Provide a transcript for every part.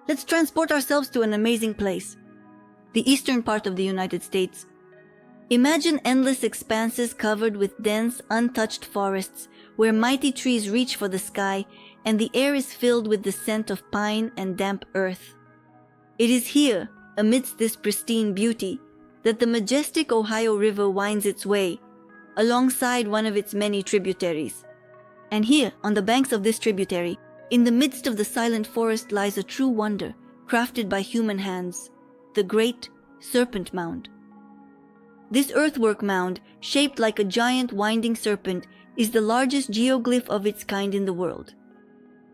Let's transport ourselves to an amazing place. The eastern part of the United States. Imagine endless expanses covered with dense, untouched forests where mighty trees reach for the sky and the air is filled with the scent of pine and damp earth. It is here, amidst this pristine beauty, that the majestic Ohio River winds its way, alongside one of its many tributaries. And here, on the banks of this tributary, in the midst of the silent forest lies a true wonder, crafted by human hands, the Great Serpent Mound. This earthwork mound, shaped like a giant winding serpent, is the largest geoglyph of its kind in the world.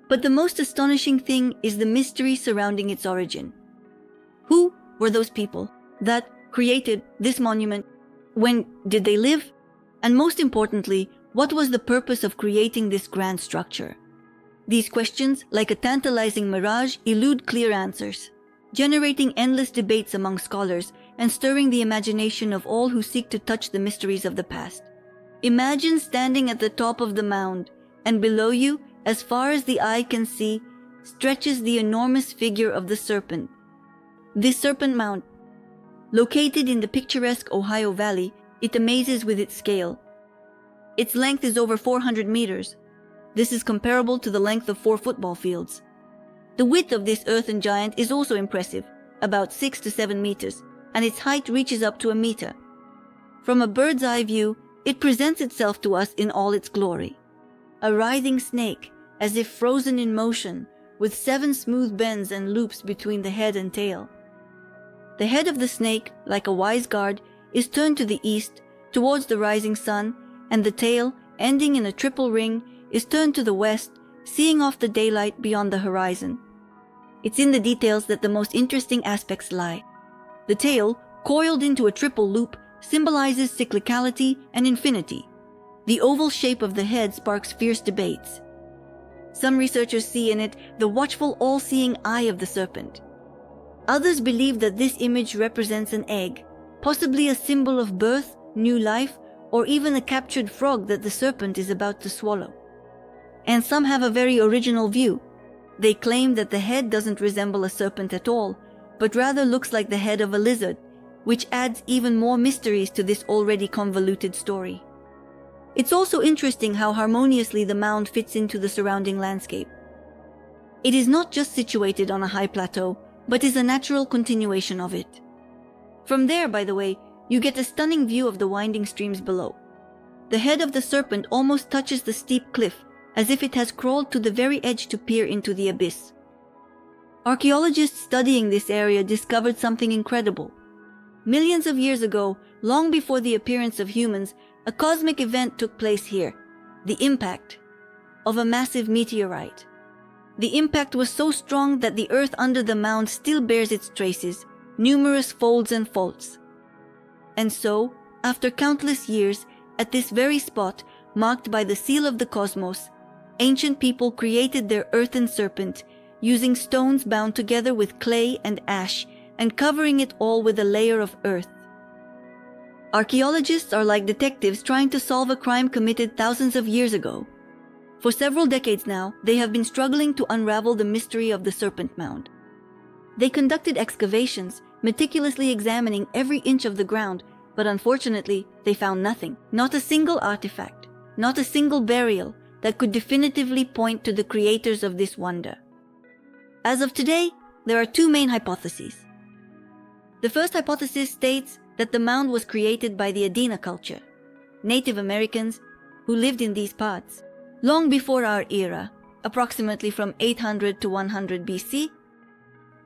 But the most astonishing thing is the mystery surrounding its origin. Who were those people that created this monument? When did they live? And most importantly, what was the purpose of creating this grand structure? These questions, like a tantalizing mirage, elude clear answers, generating endless debates among scholars and stirring the imagination of all who seek to touch the mysteries of the past. Imagine standing at the top of the mound, and below you, as far as the eye can see, stretches the enormous figure of the serpent. This Serpent Mound, located in the picturesque Ohio Valley, it amazes with its scale. Its length is over 400 meters. This is comparable to the length of 4 football fields. The width of this earthen giant is also impressive, about 6 to 7 meters, and its height reaches up to a meter. From a bird's eye view, it presents itself to us in all its glory. A writhing snake, as if frozen in motion, with 7 smooth bends and loops between the head and tail. The head of the snake, like a wise guard, is turned to the east, towards the rising sun, and the tail, ending in a triple ring, is turned to the west, seeing off the daylight beyond the horizon. It's in the details that the most interesting aspects lie. The tail, coiled into a triple loop, symbolizes cyclicality and infinity. The oval shape of the head sparks fierce debates. Some researchers see in it the watchful, all-seeing eye of the serpent. Others believe that this image represents an egg, possibly a symbol of birth, new life, or even a captured frog that the serpent is about to swallow. And some have a very original view. They claim that the head doesn't resemble a serpent at all, but rather looks like the head of a lizard, which adds even more mysteries to this already convoluted story. It's also interesting how harmoniously the mound fits into the surrounding landscape. It is not just situated on a high plateau, but is a natural continuation of it. From there, by the way, you get a stunning view of the winding streams below. The head of the serpent almost touches the steep cliff, as if it has crawled to the very edge to peer into the abyss. Archaeologists studying this area discovered something incredible. Millions of years ago, long before the appearance of humans, a cosmic event took place here, the impact of a massive meteorite. The impact was so strong that the earth under the mound still bears its traces, numerous folds and faults. And so, after countless years, at this very spot, marked by the seal of the cosmos, ancient people created their earthen serpent, using stones bound together with clay and ash and covering it all with a layer of earth. Archaeologists are like detectives trying to solve a crime committed thousands of years ago. For several decades now, they have been struggling to unravel the mystery of the Serpent Mound. They conducted excavations, meticulously examining every inch of the ground, but unfortunately, they found nothing. Not a single artifact, not a single burial that could definitively point to the creators of this wonder. As of today, there are 2 main hypotheses. The first hypothesis states that the mound was created by the Adena culture, Native Americans who lived in these parts long before our era, approximately from 800 to 100 BC.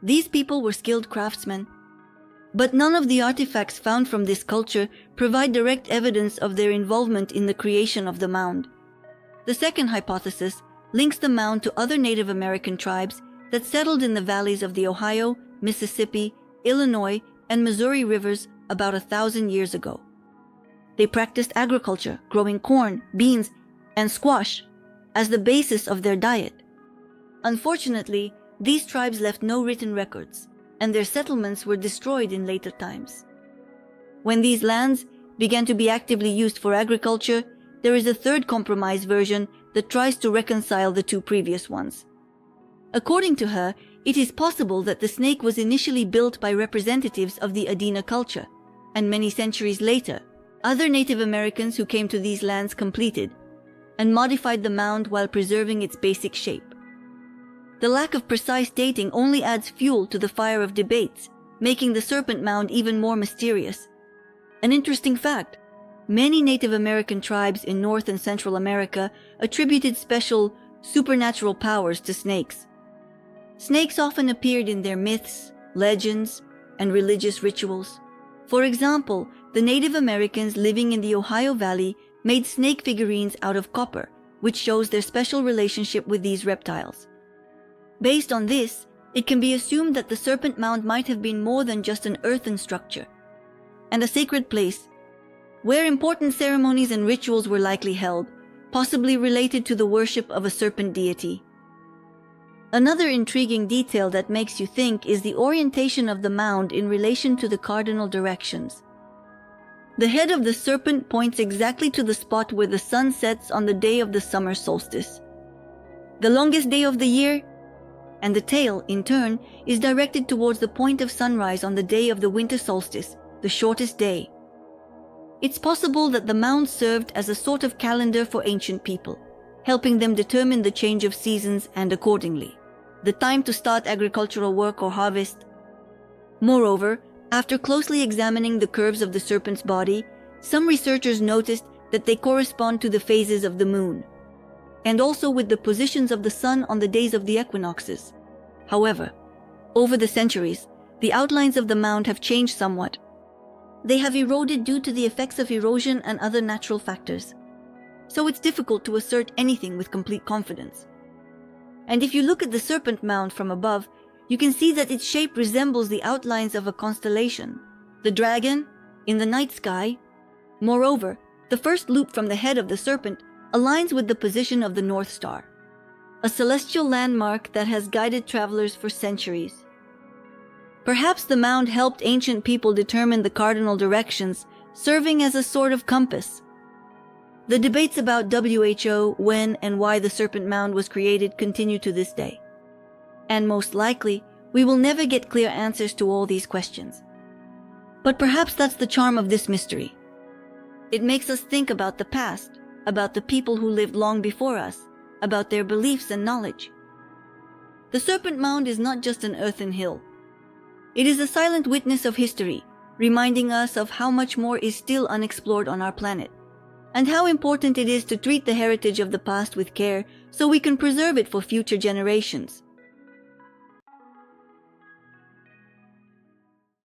These people were skilled craftsmen, but none of the artifacts found from this culture provide direct evidence of their involvement in the creation of the mound. The second hypothesis links the mound to other Native American tribes that settled in the valleys of the Ohio, Mississippi, Illinois, and Missouri rivers about 1,000 years ago. They practiced agriculture, growing corn, beans, and squash as the basis of their diet. Unfortunately, these tribes left no written records, and their settlements were destroyed in later times. When these lands began to be actively used for agriculture, there is a third compromise version that tries to reconcile the 2 previous ones. According to her, it is possible that the snake was initially built by representatives of the Adena culture, and many centuries later, other Native Americans who came to these lands completed and modified the mound while preserving its basic shape. The lack of precise dating only adds fuel to the fire of debates, making the Serpent Mound even more mysterious. An interesting fact: many Native American tribes in North and Central America attributed special, supernatural powers to snakes. Snakes often appeared in their myths, legends, and religious rituals. For example, the Native Americans living in the Ohio Valley made snake figurines out of copper, which shows their special relationship with these reptiles. Based on this, it can be assumed that the Serpent Mound might have been more than just an earthen structure, and a sacred place where important ceremonies and rituals were likely held, possibly related to the worship of a serpent deity. Another intriguing detail that makes you think is the orientation of the mound in relation to the cardinal directions. The head of the serpent points exactly to the spot where the sun sets on the day of the summer solstice, the longest day of the year, and the tail, in turn, is directed towards the point of sunrise on the day of the winter solstice, the shortest day. It's possible that the mound served as a sort of calendar for ancient people, helping them determine the change of seasons and, accordingly, the time to start agricultural work or harvest. Moreover, after closely examining the curves of the serpent's body, some researchers noticed that they correspond to the phases of the moon, and also with the positions of the sun on the days of the equinoxes. However, over the centuries, the outlines of the mound have changed somewhat. They have eroded due to the effects of erosion and other natural factors, so it's difficult to assert anything with complete confidence. And if you look at the Serpent Mound from above, you can see that its shape resembles the outlines of a constellation, the dragon, in the night sky. Moreover, the first loop from the head of the serpent aligns with the position of the North Star, a celestial landmark that has guided travelers for centuries. Perhaps the mound helped ancient people determine the cardinal directions, serving as a sort of compass. The debates about WHO, when and why the Serpent Mound was created continue to this day. And most likely, we will never get clear answers to all these questions. But perhaps that's the charm of this mystery. It makes us think about the past, about the people who lived long before us, about their beliefs and knowledge. The Serpent Mound is not just an earthen hill. It is a silent witness of history, reminding us of how much more is still unexplored on our planet, and how important it is to treat the heritage of the past with care so we can preserve it for future generations.